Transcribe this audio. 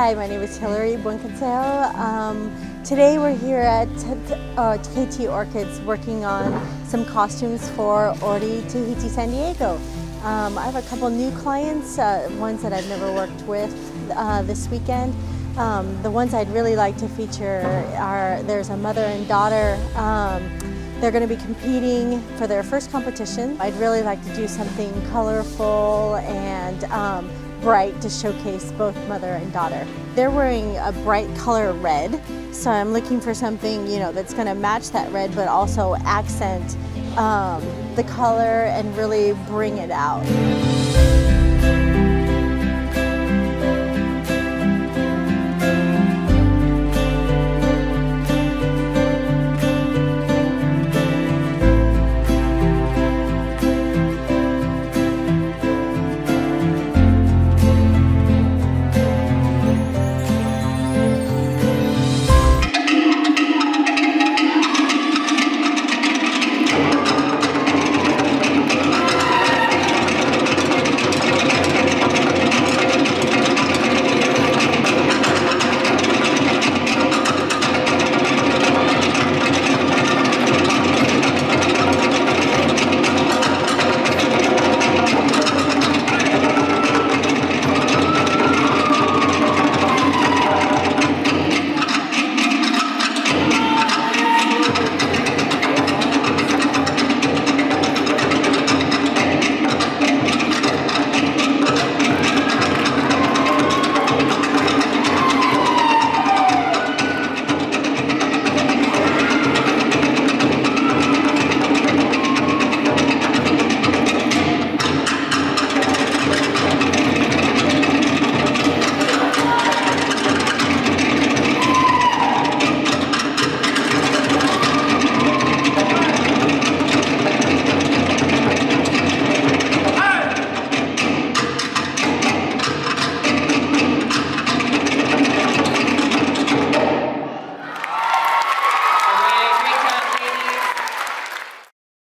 Hi, my name is Hilary Buencaseo. Today we're here at KT Orchids working on some costumes for Ori Tahiti San Diego. I have a couple new clients, ones that I've never worked with this weekend. The ones I'd really like to feature are, there's a mother and daughter. They're going to be competing for their first competition. I'd really like to do something colorful and bright to showcase both mother and daughter. They're wearing a bright color red, so I'm looking for something, you know, that's going to match that red but also accent the color and really bring it out.